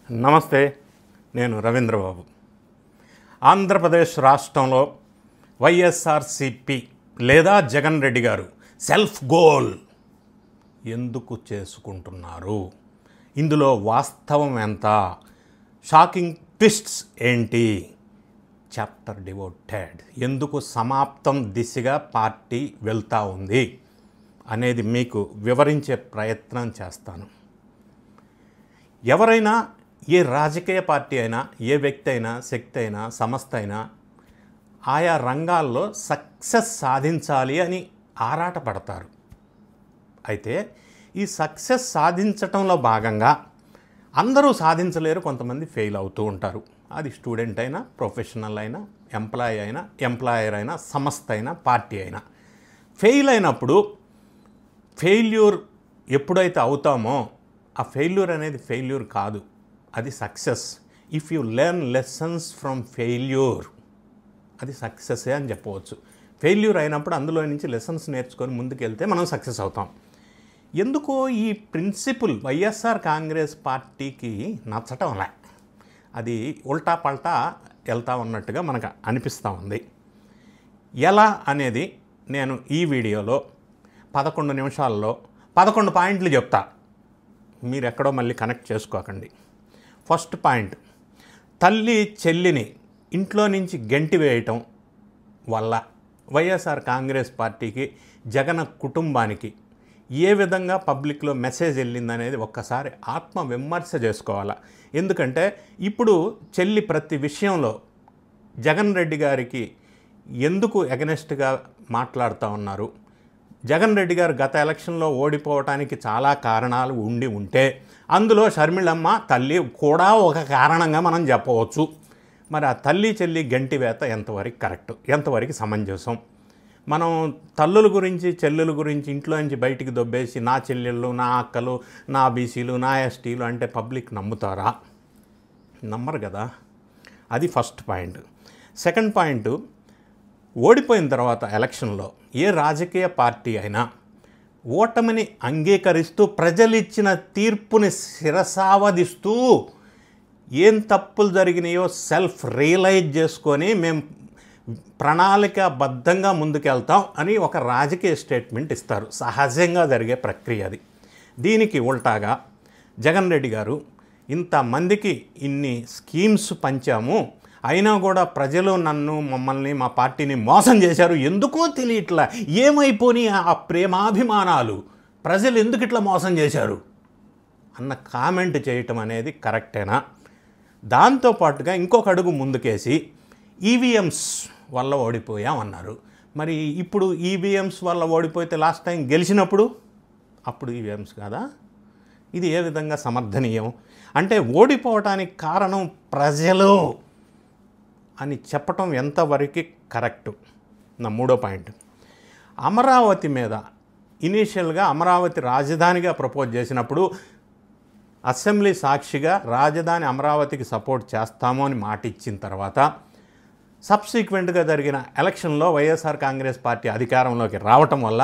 నమస్తే, నేను రవీంద్రబాబు. ఆంధ్రప్రదేశ్ రాష్ట్రంలో వైఎస్ఆర్సిపి లేదా జగన్ రెడ్డి గారు సెల్ఫ్ గోల్ ఎందుకు చేసుకుంటున్నారు? ఇందులో వాస్తవం ఎంత? షాకింగ్ ట్విస్ట్స్ ఏంటి? Chapter devoted. ఎందుకు సమాప్తం దిశగా పార్టీ వెళ్తూ ఉంది అనేది మీకు వివరించే ప్రయత్నం చేస్తాను. ఎవరైనా, ఏ రాజకీయ పార్టీ అయినా, ఏ వ్యక్తి అయినా, శక్తి అయినా, సంస్థ అయినా ఆయా రంగాల్లో సక్సెస్ సాధించాలి అని ఆరాటపడతారు. అయితే ఈ సక్సెస్ సాధించటంలో భాగంగా అందరూ సాధించలేరు, కొంతమంది ఫెయిల్ అవుతూ ఉంటారు. అది స్టూడెంట్ అయినా, ప్రొఫెషనల్ అయినా, ఎంప్లాయీ అయినా, ఎంప్లాయర్ అయినా, సంస్థ అయినా, పార్టీ అయినా. ఫెయిల్ అయినప్పుడు ఫెయిల్యూర్ ఎప్పుడైతే అవుతామో ఆ ఫెయిల్యూర్ అనేది ఫెయిల్యూర్ కాదు, అది success. If you learn lessons from failure, అది సక్సెసే అని చెప్పవచ్చు. ఫెయిల్యూర్ అయినప్పుడు అందులో నుంచి లెసన్స్ నేర్చుకొని ముందుకెళ్తే మనం సక్సెస్ అవుతాం. ఎందుకో ఈ ప్రిన్సిపుల్ వైఎస్ఆర్ కాంగ్రెస్ పార్టీకి నచ్చటంలే. అది ఉల్టా పల్టా వెళ్తా ఉన్నట్టుగా మనకు అనిపిస్తూ ఉంది. ఎలా అనేది నేను ఈ వీడియోలో 11 నిమిషాల్లో 11 పాయింట్లు చెప్తా. మీరు ఎక్కడో మళ్ళీ కనెక్ట్ చేసుకోకండి. ఫస్ట్ పాయింట్, తల్లి చెల్లిని ఇంట్లో నుంచి గెంటి వేయటం వల్ల వైఎస్ఆర్ కాంగ్రెస్ పార్టీకి, జగన్ కుటుంబానికి ఏ విధంగా పబ్లిక్లో మెసేజ్ వెళ్ళిందనేది ఒక్కసారి ఆత్మ విమర్శ చేసుకోవాలా. ఎందుకంటే ఇప్పుడు చెల్లి ప్రతి విషయంలో జగన్ రెడ్డి గారికి ఎందుకు ఎగనెస్ట్గా మాట్లాడుతూ ఉన్నారు? జగన్ రెడ్డి గారు గత ఎలక్షన్లో ఓడిపోవటానికి చాలా కారణాలు ఉంటే అందులో షర్మిలమ్మ తల్లి కూడా ఒక కారణంగా మనం చెప్పవచ్చు. మరి ఆ తల్లి చెల్లి గంటివేత ఎంతవరకు కరెక్ట్, ఎంతవరకు సమంజసం? మనం తల్లుల గురించి, చెల్లెల గురించి ఇంట్లో నుంచి బయటికి దొబ్బేసి నా చెల్లెళ్ళు, నా అక్కలు, నా బీసీలు, నా ఎస్టీలు అంటే పబ్లిక్ నమ్ముతారా? నమ్మరు కదా. అది ఫస్ట్ పాయింట్. సెకండ్ పాయింట్, ఓడిపోయిన తర్వాత ఎలక్షన్లో ఏ రాజకీయ పార్టీ అయినా ఓటమిని అంగీకరిస్తూ ప్రజలిచ్చిన తీర్పుని శిరసావధిస్తూ ఏం తప్పులు జరిగినాయో సెల్ఫ్ రియలైజ్ చేసుకొని మేము ప్రణాళికాబద్ధంగా ముందుకెళ్తాం అని ఒక రాజకీయ స్టేట్మెంట్ ఇస్తారు. సహజంగా జరిగే ప్రక్రియ అది. దీనికి ఉల్టాగా జగన్ రెడ్డి గారు ఇంతమందికి ఇన్ని స్కీమ్స్ పంచాము, అయినా కూడా ప్రజలు మమ్మల్ని, మా పార్టీని మోసం చేశారు, ఎందుకో తెలియట్లా, ఏమైపోయి ఆ ప్రేమాభిమానాలు, ప్రజలు ఎందుకు ఇట్లా మోసం చేశారు అన్న కామెంట్ చేయటం అనేది కరెక్టేనా? దాంతోపాటుగా ఇంకొక అడుగు ముందుకేసి ఈవీఎంస్ వల్ల ఓడిపోయామన్నారు. మరి ఇప్పుడు ఈవీఎంస్ వల్ల ఓడిపోతే లాస్ట్ టైం గెలిచినప్పుడు అప్పుడు ఈవీఎంస్ కాదా? ఇది ఏ విధంగా సమర్థనీయం? అంటే ఓడిపోవటానికి కారణం ప్రజలు అని చెప్పటం ఎంతవరకు కరెక్టు? నా మూడో పాయింట్, అమరావతి మీద ఇనీషియల్గా అమరావతి రాజధానిగా ప్రపోజ్ చేసినప్పుడు అసెంబ్లీ సాక్షిగా రాజధాని అమరావతికి సపోర్ట్ చేస్తాము అని మాట ఇచ్చిన తర్వాత సబ్సిక్వెంట్గా జరిగిన ఎలక్షన్లో వైఎస్ఆర్ కాంగ్రెస్ పార్టీ అధికారంలోకి రావటం వల్ల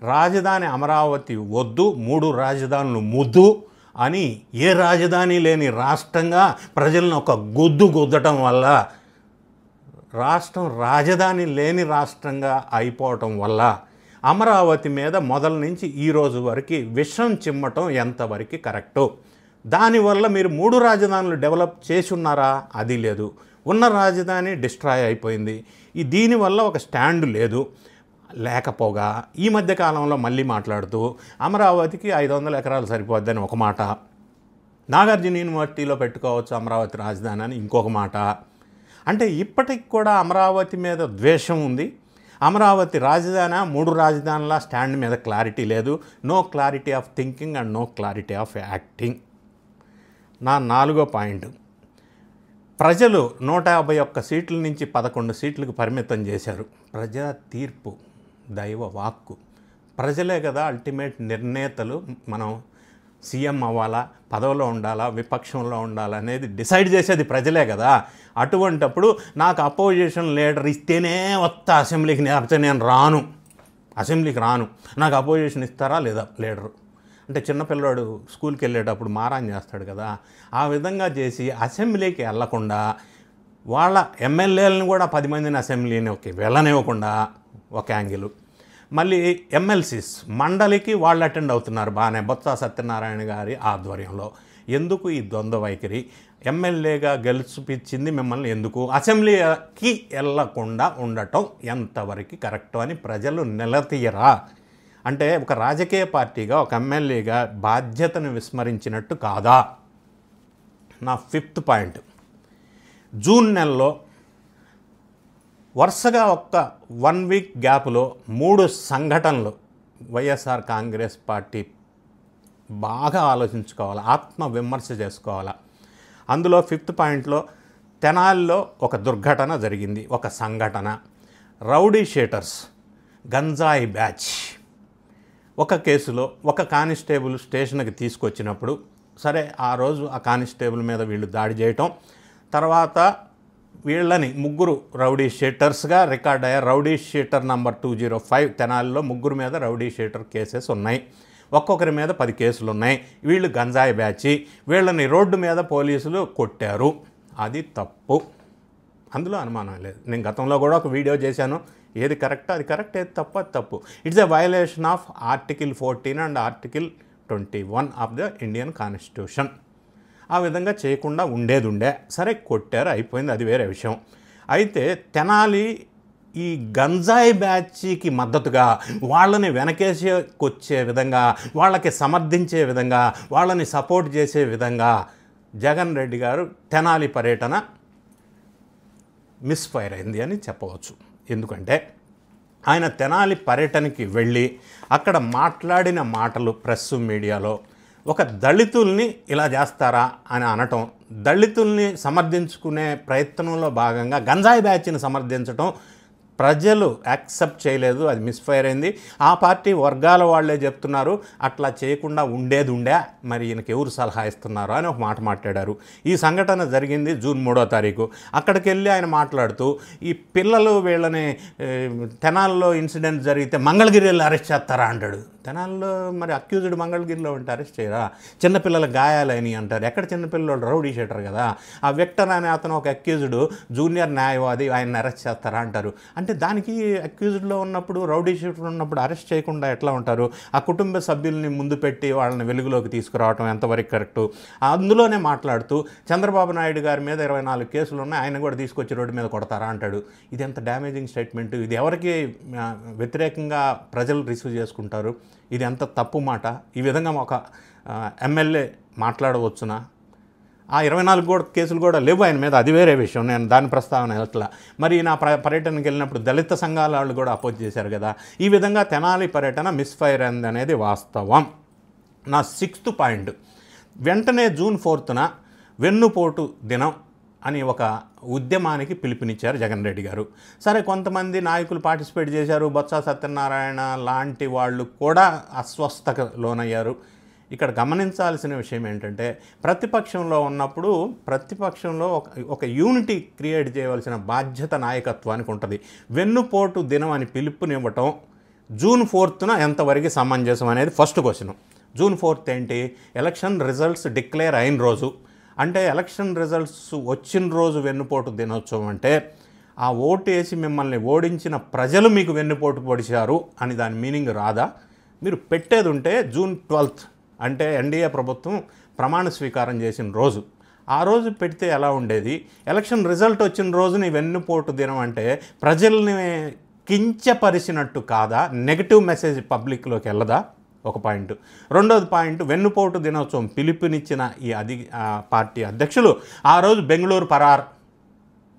రాజధాని అమరావతి వద్దు, 3 రాజధానులు ముద్దు అని ఏ రాజధాని లేని రాష్ట్రంగా ప్రజలను ఒక గుద్దటం వల్ల రాష్ట్రం రాజధాని లేని రాష్ట్రంగా అయిపోవటం వల్ల అమరావతి మీద మొదల నుంచి ఈరోజు వరకు విషం చిమ్మటం ఎంతవరకు కరెక్టు? దానివల్ల మీరు 3 రాజధానులు డెవలప్ చేసి ఉన్నారా? అది లేదు. ఉన్న రాజధాని డిస్ట్రాయ్ అయిపోయింది. దీనివల్ల ఒక స్టాండ్ లేదు. లేకపోగా ఈ మధ్యకాలంలో మళ్ళీ మాట్లాడుతూ అమరావతికి 500 ఎకరాలు సరిపోద్దని ఒక మాట, నాగార్జున యూనివర్సిటీలో పెట్టుకోవచ్చు అమరావతి రాజధాని అని ఇంకొక మాట. అంటే ఇప్పటికి కూడా అమరావతి మీద ద్వేషం ఉంది. అమరావతి రాజధాని 3 రాజధానుల స్టాండ్ మీద క్లారిటీ లేదు. No clarity of thinking and no clarity of acting. నా 4వ పాయింట్, ప్రజలు 151 సీట్ల నుంచి 11 సీట్లకు పరిమితం చేశారు. ప్రజా తీర్పు, దైవ వాక్కు, ప్రజలే కదా అల్టిమేట్ నిర్ణేతలు. మనం సీఎం అవ్వాలా, పదవిలో ఉండాలా, విపక్షంలో ఉండాలా అనేది డిసైడ్ చేసేది ప్రజలే కదా. అటువంటప్పుడు నాకు అపోజిషన్ లీడర్ ఇస్తేనే వస్తా అసెంబ్లీకి, లేకపోతే నేను అసెంబ్లీకి రాను. నాకు అపోజిషన్ ఇస్తారా లేదా లీడరు? అంటే చిన్నపిల్లాడు స్కూల్కి వెళ్ళేటప్పుడు మారాన్ చేస్తాడు కదా, ఆ విధంగా చేసి అసెంబ్లీకి వెళ్లకుండా వాళ్ళ ఎమ్మెల్యేలను కూడా 10 మందిని అసెంబ్లీకి వెళ్ళనివ్వకుండా ఒక యాంగిల్. మళ్ళీ ఎమ్మెల్సీస్ మండలికి వాళ్ళు అటెండ్ అవుతున్నారు బాగానే, బొత్స సత్యనారాయణ గారి ఆధ్వర్యంలో. ఎందుకు ఈ ద్వంద్వ వైఖరి? ఎమ్మెల్యేగా గెలిచిపించింది మిమ్మల్ని, ఎందుకు అసెంబ్లీకి వెళ్లకుండా ఉండటం ఎంతవరకు కరెక్టు అని ప్రజలు నిలదీయరా? అంటే ఒక రాజకీయ పార్టీగా ఒక ఎమ్మెల్యేగా బాధ్యతను విస్మరించినట్టు కాదా? నా 5th పాయింట్, జూన్ నెలలో వరుసగా 1 వీక్ గ్యాప్లో 3 సంఘటనలు వైఎస్ఆర్ కాంగ్రెస్ పార్టీ బాగా ఆలోచించుకోవాలి, ఆత్మవిమర్శ చేసుకోవాలి. అందులో 5th పాయింట్లో తెనాలిలో ఒక దుర్ఘటన జరిగింది, ఒక సంఘటన. రౌడీ షీటర్స్ గంజాయి బ్యాచ్ ఒక కేసులో ఒక కానిస్టేబుల్ స్టేషన్కి తీసుకొచ్చినప్పుడు, సరే ఆ రోజు ఆ కానిస్టేబుల్ మీద వీళ్ళు దాడి చేయటం, తర్వాత వీళ్ళని 3 రౌడీ షీటర్స్గా రికార్డ్ అయ్యారు. రౌడీ షీటర్ నంబర్ 205 తెనాలిలో 3 మీద రౌడీ షీటర్ కేసెస్ ఉన్నాయి, ఒక్కొక్కరి మీద 10 కేసులు ఉన్నాయి. వీళ్ళు గంజాయి బ్యాచి, వీళ్ళని రోడ్డు మీద పోలీసులు కొట్టారు. అది తప్పు, అందులో అనుమానం లేదు. నేను గతంలో కూడా ఒక వీడియో చేశాను, ఏది కరెక్ట్ అది కరెక్ట్, ఏది తప్పు అది తప్పు. It's a violation of article 14 and article 21 of the Indian constitution. ఆ విధంగా చేయకుండా ఉండేది సరే కొట్టారు, అయిపోయింది, అది వేరే విషయం. అయితే తెనాలి ఈ గంజాయి బ్యాచ్కి మద్దతుగా వాళ్ళని వెనకేసుకొచ్చే విధంగా, వాళ్ళకి సమర్థించే విధంగా, వాళ్ళని సపోర్ట్ చేసే విధంగా జగన్ రెడ్డి గారు తెనాలి పర్యటన మిస్ఫైర్ అయింది అని చెప్పవచ్చు. ఎందుకంటే ఆయన తెనాలి పర్యటనకి వెళ్ళి అక్కడ మాట్లాడిన మాటలు ప్రెస్ మీడియాలో, ఒక దళితుల్ని ఇలా చేస్తారా అని అనటం, దళితుల్ని సమర్థించుకునే ప్రయత్నంలో భాగంగా గంజాయి బ్యాచ్ని సమర్థించడం ప్రజలు యాక్సెప్ట్ చేయలేదు, అది మిస్ఫైర్ అయింది. ఆ పార్టీ వర్గాల వాళ్ళే చెప్తున్నారు అట్లా చేయకుండా ఉండేది మరి ఈయనకి ఎవరు సలహా ఇస్తున్నారు అని ఒక మాట మాట్లాడారు. ఈ సంఘటన జరిగింది జూన్ 3వ తారీఖు. అక్కడికి వెళ్ళి ఆయన మాట్లాడుతూ ఈ పిల్లలు వీళ్ళని తెనాల్లో ఇన్సిడెంట్ జరిగితే మంగళగిరిలో అరెస్ట్ చేస్తారా అంటాడు. తెనాల్లో మరి అక్యూజ్డ్ మంగళగిరిలో ఉంటే అరెస్ట్ చేయరా? చిన్నపిల్లల గాయాలని అంటారు, ఎక్కడ చిన్నపిల్లలు రౌడీ షీటర్ కదా. ఆ విక్టర్ అనే అతను ఒక అక్యూజ్డ్ జూనియర్ న్యాయవాది, ఆయన అరెస్ట్ చేస్తారా అంటారు. అంటే దానికి అక్యూజ్డ్లో ఉన్నప్పుడు రౌడీ షీటర్ ఉన్నప్పుడు అరెస్ట్ చేయకుండా ఎట్లా ఉంటారు? ఆ కుటుంబ సభ్యుల్ని ముందు పెట్టి వాళ్ళని వెలుగులోకి తీసుకురావడం ఎంతవరకు కరెక్టు? అందులోనే మాట్లాడుతూ చంద్రబాబు నాయుడు గారి మీద 24 కేసులు ఉన్నాయి, ఆయన కూడా తీసుకొచ్చి రోడ్డు మీద కొడతారా అంటాడు. ఇది ఎంత డ్యామేజింగ్ స్టేట్మెంట్, ఇది ఎవరికి వ్యతిరేకంగా ప్రజలు రిసీవ్ చేసుకుంటారు? ఇది ఎంత తప్పు మాట. ఈ విధంగా ఒక ఎమ్మెల్యే మాట్లాడవచ్చునా? ఆ 24 కేసులు కూడా లేవు ఆయన మీద, అది వేరే విషయం, నేను దాని ప్రస్తావన ఎట్లా. మరి నా పర్యటనకి వెళ్ళినప్పుడు దళిత సంఘాల వాళ్ళు కూడా అపోజ్ చేశారు కదా. ఈ విధంగా తెనాలి పర్యటన మిస్ఫైర్ అయింది అనేది వాస్తవం. నా 6th పాయింట్, వెంటనే జూన్ 4న వెన్నుపోటు దినం అని ఒక ఉద్యమానికి పిలుపునిచ్చారు జగన్ రెడ్డి గారు. సరే కొంతమంది నాయకులు పార్టిసిపేట్ చేశారు, బొత్స సత్యనారాయణ లాంటి వాళ్ళు కూడా అస్వస్థకు లోనయ్యారు. ఇక్కడ గమనించాల్సిన విషయం ఏంటంటే ప్రతిపక్షంలో ఉన్నప్పుడు ప్రతిపక్షంలో ఒక యూనిటీ క్రియేట్ చేయవలసిన బాధ్యత నాయకత్వానికి ఉంటుంది. వెన్నుపోటు దినం అని పిలుపునివ్వటం జూన్ 4న ఎంతవరకు సమంజసం అనేది ఫస్ట్ క్వశ్చన్. జూన్ 4 ఏంటి? ఎలక్షన్ రిజల్ట్స్ డిక్లేర్ అయిన రోజు. అంటే ఎలక్షన్ రిజల్ట్స్ వచ్చిన రోజు వెన్నుపోటు దినోత్సవం అంటే ఆ ఓటు వేసి మిమ్మల్ని ఓడించిన ప్రజలు మీకు వెన్నుపోటు పొడిచారు అని దాని మీనింగ్ రాదా? మీరు పెట్టేది ఉంటే జూన్ 12 అంటే ఎన్డీఏ ప్రభుత్వం ప్రమాణ స్వీకారం చేసిన రోజు, ఆ రోజు పెడితే ఎలా ఉండేది? ఎలక్షన్ రిజల్ట్ వచ్చిన రోజుని వెన్నుపోటు దినం అంటే ప్రజల్ని కించపరిచినట్టు కాదా? నెగిటివ్ మెసేజ్ పబ్లిక్లోకి వెళ్ళదా? ఒక పాయింట్. రెండోది పాయింట్, వెన్నుపోటు దినోత్సవం పిలుపునిచ్చిన ఈ పార్టీ అధ్యక్షులు ఆ రోజు బెంగళూరు పరార్.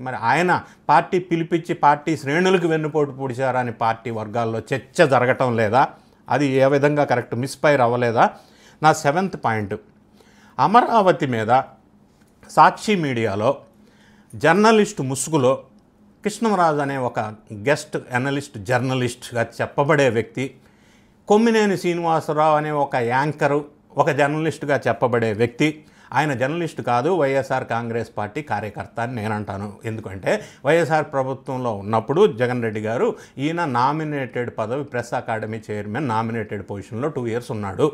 మరి ఆయన పార్టీ పిలిపించి పార్టీ శ్రేణులకు వెన్నుపోటు పొడిచారని పార్టీ వర్గాల్లో చర్చ జరగటం లేదా? అది ఏ విధంగా కరెక్ట్? మిస్ఫైర్ అవ్వలేదా? నా 7th పాయింట్, అమరావతి మీద సాక్షి మీడియాలో జర్నలిస్టు ముసుగులో కృష్ణమరాజు అనే ఒక గెస్ట్ అనలిస్ట్ జర్నలిస్ట్గా చెప్పబడే వ్యక్తి, కొమ్మినేని శ్రీనివాసరావు అనే ఒక యాంకరు ఒక జర్నలిస్టుగా చెప్పబడే వ్యక్తి, ఆయన జర్నలిస్ట్ కాదు, వైఎస్ఆర్ కాంగ్రెస్ పార్టీ కార్యకర్త అని నేను అంటాను. ఎందుకంటే వైఎస్ఆర్ ప్రభుత్వంలో ఉన్నప్పుడు జగన్ రెడ్డి గారు ఈయన నామినేటెడ్ పదవి, ప్రెస్ అకాడమీ చైర్మన్ నామినేటెడ్ పొజిషన్లో 2 years ఉన్నాడు.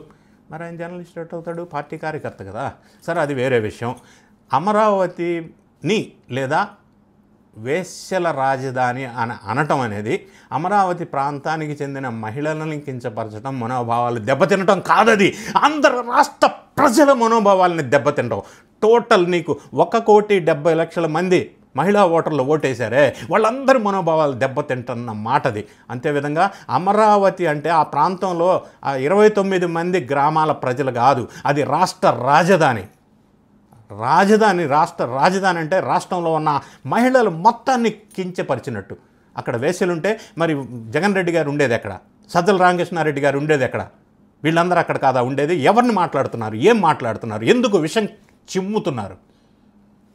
మరి ఆయన జర్నలిస్ట్ ఎట్ అవుతాడు? పార్టీ కార్యకర్త కదా. సరే, అది వేరే విషయం. అమరావతిని లేదా వేశ్యల రాజధాని అని అనటం అనేది అమరావతి ప్రాంతానికి చెందిన మహిళలను కించపరచడం, మనోభావాలు దెబ్బతినటం కాదది. ఆంధ్ర రాష్ట్ర ప్రజల మనోభావాలని దెబ్బతినటం. టోటల్ నీకు 1,70,00,000 మంది మహిళా ఓటర్లు ఓటేశారే, వాళ్ళందరి మనోభావాలు దెబ్బతింటున్న మాటది. అంతేవిధంగా అమరావతి అంటే ఆ ప్రాంతంలో ఆ 29 మంది గ్రామాల ప్రజలు కాదు, అది రాష్ట్ర రాజధాని. రాష్ట్ర రాజధాని అంటే రాష్ట్రంలో ఉన్న మహిళలు మొత్తాన్ని కించపరిచినట్టు. అక్కడ వేశ్యలుంటే మరి జగన్ రెడ్డి గారు ఉండేది ఎక్కడ? సజ్జల రామకృష్ణారెడ్డి గారు ఉండేది ఎక్కడ? వీళ్ళందరూ అక్కడ కాదా ఉండేది? ఎవరిని మాట్లాడుతున్నారు? ఏం మాట్లాడుతున్నారు? ఎందుకు విషం చిమ్ముతున్నారు?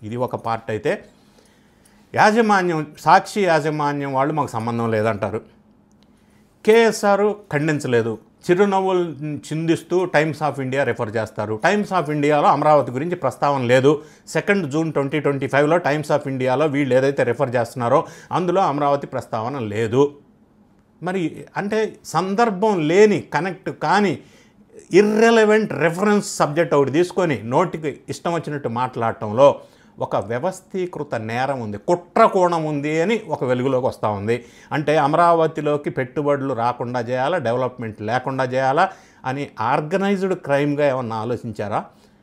ఇది ఒక పార్ట్ అయితే, యాజమాన్యం, సాక్షి యాజమాన్యం వాళ్ళు మాకు సంబంధం లేదంటారు. కేఎస్ఆర్ ఖండించలేదు, చిరునవ్వులు చిందిస్తూ టైమ్స్ ఆఫ్ ఇండియా రెఫర్ చేస్తారు. టైమ్స్ ఆఫ్ ఇండియాలో అమరావతి గురించి ప్రస్తావన లేదు. 2 జూన్ 2025లో టైమ్స్ ఆఫ్ ఇండియాలో వీళ్ళు ఏదైతే రెఫర్ చేస్తున్నారో అందులో అమరావతి ప్రస్తావన లేదు. మరి అంటే సందర్భం లేని, కనెక్ట్ కానీ ఇర్రెలవెంట్ రెఫరెన్స్ సబ్జెక్ట్ ఒకటి తీసుకొని నోటికి ఇష్టం వచ్చినట్టు మాట్లాడటంలో ఒక వ్యవస్థీకృత నేరం ఉంది, కుట్ర కోణం ఉంది అని ఒక వెలుగులోకి వస్తూ ఉంది. అంటే అమరావతిలోకి పెట్టుబడులు రాకుండా చేయాలా, డెవలప్మెంట్ లేకుండా చేయాలా అని ఆర్గనైజ్డ్ క్రైమ్గా ఏమన్నా ఆలోచించారా?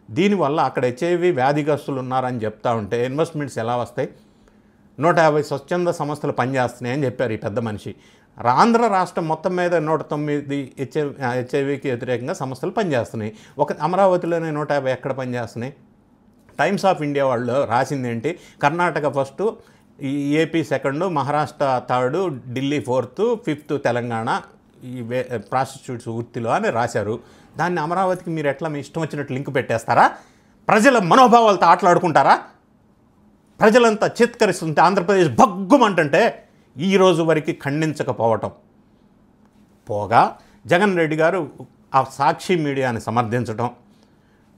దీనివల్ల అక్కడ హెచ్ఐవి వ్యాధిగ్రస్తులు ఉన్నారని చెప్తా ఉంటే ఇన్వెస్ట్మెంట్స్ ఎలా వస్తాయి? 150 స్వచ్ఛంద సంస్థలు పనిచేస్తున్నాయని చెప్పారు ఈ పెద్ద మనిషి. ఆంధ్ర రాష్ట్రం మొత్తం మీద 109 హెచ్ఐవికి వ్యతిరేకంగా సంస్థలు పనిచేస్తున్నాయి. ఒక అమరావతిలోనే 150 ఎక్కడ పనిచేస్తున్నాయి? టైమ్స్ ఆఫ్ ఇండియా వాళ్ళు రాసింది ఏంటి? Karnataka first, AP second, Maharashtra third, Delhi fourth, fifth Telangana ఈ ప్రాస్టిట్యూట్స్ వృత్తిలో అని రాశారు. దాన్ని అమరావతికి మీరు ఎట్లా మీ ఇష్టం వచ్చినట్టు లింక్ పెట్టేస్తారా? ప్రజల మనోభావాలతో ఆటలాడుకుంటారా? ప్రజలంతా చిత్కరిస్తుంటే ఆంధ్రప్రదేశ్ భగ్గుమంటుంటే ఈ రోజు వరకు ఖండించకపోవటం పోగా జగన్ రెడ్డి గారు ఆ సాక్షి మీడియాని సమర్థించటం,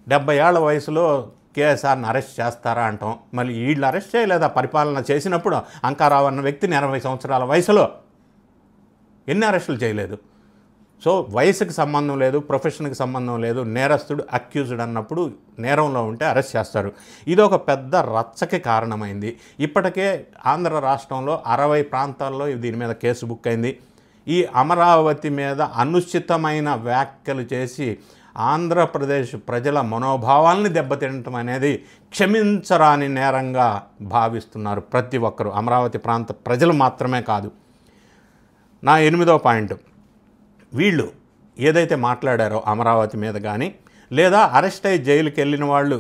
70 ఏళ్ల వయసులో కేఎస్ఆర్ని అరెస్ట్ చేస్తారా అంటాం. మళ్ళీ వీళ్ళు అరెస్ట్ చేయలేదా? పరిపాలన చేసినప్పుడు అంకారావు అన్న వ్యక్తిని 80 సంవత్సరాల వయసులో ఎన్ని అరెస్టులు చేయలేదు? సో వయసుకి సంబంధం లేదు, ప్రొఫెషన్కి సంబంధం లేదు. నేరస్తుడు అక్యూజ్డ్ అన్నప్పుడు నేరంలో ఉంటే అరెస్ట్ చేస్తారు. ఇది ఒక పెద్ద రచ్చకి కారణమైంది. ఇప్పటికే ఆంధ్ర రాష్ట్రంలో 60 ప్రాంతాల్లో దీని మీద కేసు బుక్ అయింది. ఈ అమరావతి మీద అనుచితమైన వ్యాఖ్యలు చేసి ఆంధ్రప్రదేశ్ ప్రజల మనోభావాల్ని దెబ్బతినటం అనేది క్షమించరాని నేరంగా భావిస్తున్నారు ప్రతి ఒక్కరూ. అమరావతి ప్రాంత ప్రజలు మాత్రమే కాదు. నా 8వ పాయింట్, వీళ్ళు ఏదైతే మాట్లాడారో అమరావతి మీద కానీ, లేదా అరెస్ట్ అయ్యి జైలుకి వెళ్ళిన వాళ్ళు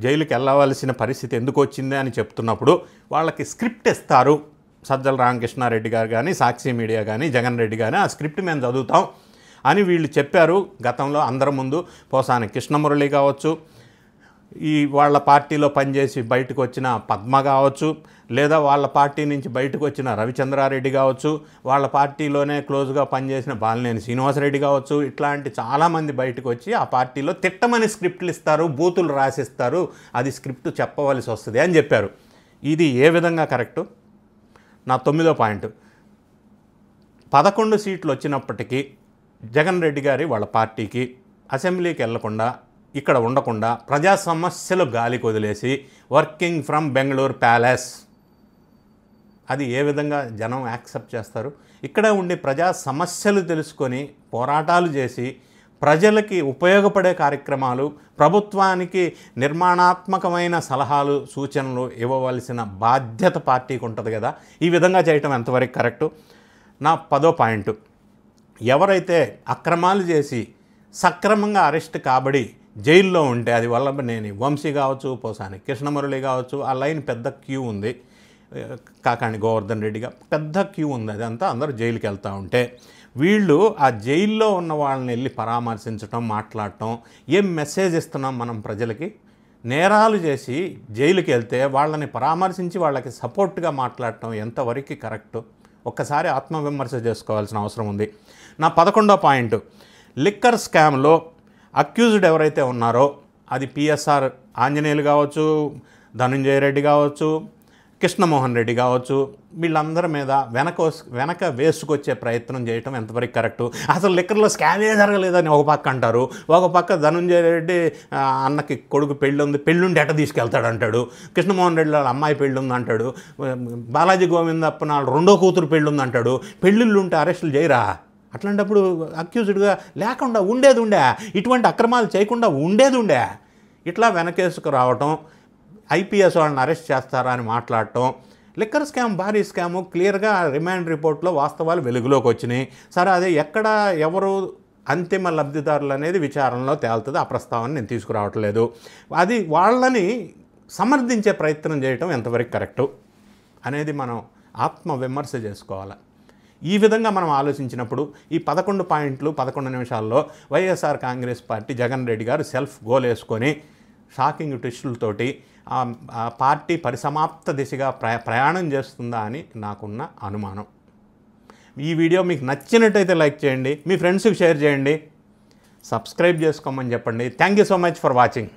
జైలుకి వెళ్ళవలసిన పరిస్థితి ఎందుకు వచ్చింది అని చెప్తున్నప్పుడు వాళ్ళకి స్క్రిప్ట్ ఇస్తారు. సజ్జల రామకృష్ణారెడ్డి గారు కానీ, సాక్షి మీడియా కానీ, జగన్ రెడ్డి కానీ ఆ స్క్రిప్ట్ మేము చదువుతాం అని వీళ్ళు చెప్పారు గతంలో అందరి ముందు. పోసాని కృష్ణమురళి కావచ్చు, ఈ వాళ్ళ పార్టీలో పనిచేసి బయటకు వచ్చిన పద్మ కావచ్చు, లేదా వాళ్ళ పార్టీ నుంచి బయటకు వచ్చిన రవిచంద్రారెడ్డి కావచ్చు, వాళ్ళ పార్టీలోనే క్లోజ్గా పనిచేసిన బాలినేని శ్రీనివాసరెడ్డి కావచ్చు, ఇట్లాంటి చాలామంది బయటకు వచ్చి ఆ పార్టీలో తిట్టమని స్క్రిప్ట్లు ఇస్తారు, బూతులు రాసిస్తారు, అది స్క్రిప్ట్ చెప్పవలసి వస్తుంది అని చెప్పారు. ఇది ఏ విధంగా కరెక్టు? నా 9వ పాయింట్, 11 సీట్లు వచ్చినప్పటికీ జగన్ రెడ్డి గారి వాళ్ళ పార్టీకి అసెంబ్లీకి వెళ్లకుండా, ఇక్కడ ఉండకుండా ప్రజా సమస్యలు గాలికి వదిలేసి వర్కింగ్ ఫ్రమ్ బెంగళూరు ప్యాలెస్, అది ఏ విధంగా జనం యాక్సెప్ట్ చేస్తారు? ఇక్కడ ఉండి ప్రజా సమస్యలు తెలుసుకొని పోరాటాలు చేసి ప్రజలకి ఉపయోగపడే కార్యక్రమాలు, ప్రభుత్వానికి నిర్మాణాత్మకమైన సలహాలు, సూచనలు ఇవ్వవలసిన బాధ్యత పార్టీకి ఉంటుంది కదా. ఈ విధంగా చేయటం ఎంతవరకు కరెక్టు? నా 10వ పాయింట్, ఎవరైతే అక్రమాలు చేసి సక్రమంగా అరెస్ట్ కాబడి జైల్లో ఉంటే, అది వల్లభనేని వంశీ కావచ్చు, పోసాని కృష్ణమురళి కావచ్చు, ఆ లైన్ పెద్ద క్యూ ఉంది, కాకాణి గోవర్ధన్ రెడ్డిగా పెద్ద క్యూ ఉంది, అదంతా అందరూ జైలుకి వెళ్తూ ఉంటే వీళ్ళు ఆ జైల్లో ఉన్న వాళ్ళని వెళ్ళి పరామర్శించడం, మాట్లాడటం, ఏం మెసేజ్ ఇస్తున్నాం మనం ప్రజలకి? నేరాలు చేసి జైలుకి వెళ్తే వాళ్ళని పరామర్శించి వాళ్ళకి సపోర్ట్గా మాట్లాడటం ఎంతవరకు కరెక్టు? ఒక్కసారి ఆత్మవిమర్శ చేసుకోవాల్సిన అవసరం ఉంది. నా 11వ పాయింట్, లిక్కర్ స్కామ్లో అక్యూజ్డ్ ఎవరైతే ఉన్నారో అది పిఎస్ఆర్ ఆంజనేయులు కావచ్చు, ధనుంజయ రెడ్డి కావచ్చు, కృష్ణమోహన్ రెడ్డి కావచ్చు, వీళ్ళందరి మీద వెనక వేసుకొచ్చే ప్రయత్నం చేయటం ఎంతవరకు కరెక్టు? అసలు లిక్కర్లో స్కామే జరగలేదని ఒక పక్క అంటారు, ఒక పక్క ధనుంజయ రెడ్డి అన్నకి కొడుకు పెళ్ళి ఉంది, పెళ్ళుండి ఎట తీసుకెళ్తాడు అంటాడు, కృష్ణమోహన్ రెడ్డి వాళ్ళ అమ్మాయి పెళ్ళి ఉంది అంటాడు, బాలాజీ గోవిందప్ప వాళ్ళ రెండో కూతురు పెళ్ళి ఉంది అంటాడు. పెళ్ళిళ్ళు ఉంటే అరెస్టులు చేయరా? అట్లాంటప్పుడు అక్యూజ్డ్గా లేకుండా ఉండేది ఉండే, ఇటువంటి అక్రమాలు చేయకుండా ఉండేది ఉండే. ఇట్లా వెనకేసుకు రావటం, ఐపీఎస్ వాళ్ళని అరెస్ట్ చేస్తారా అని మాట్లాడటం, లిక్కర్ స్కామ్ భారీ స్కాము క్లియర్గా రిమాండ్ రిపోర్ట్లో వాస్తవాలు వెలుగులోకి వచ్చినాయి. సరే, అదే ఎక్కడ ఎవరు అంతిమ లబ్ధిదారులు అనేది విచారణలో తేలుతుంది. ఆ ప్రస్తావన నేను తీసుకురావట్లేదు. అది వాళ్ళని సమర్థించే ప్రయత్నం చేయటం ఎంతవరకు కరెక్టు అనేది మనం ఆత్మవిమర్శ చేసుకోవాలి. ఈ విధంగా మనం ఆలోచించినప్పుడు ఈ 11 పాయింట్లు 11 నిమిషాల్లో వైఎస్ఆర్ కాంగ్రెస్ పార్టీ జగన్ రెడ్డి గారు సెల్ఫ్ గోల్ వేసుకొని షాకింగ్ ట్విస్టులతోటి ఆ పార్టీ పరిసమాప్త దిశగా ప్రయాణం చేస్తుందా అని నాకున్న అనుమానం. ఈ వీడియో మీకు నచ్చినట్టయితే లైక్ చేయండి, మీ ఫ్రెండ్స్కి షేర్ చేయండి, సబ్స్క్రైబ్ చేసుకోమని చెప్పండి. Thank you so much for watching.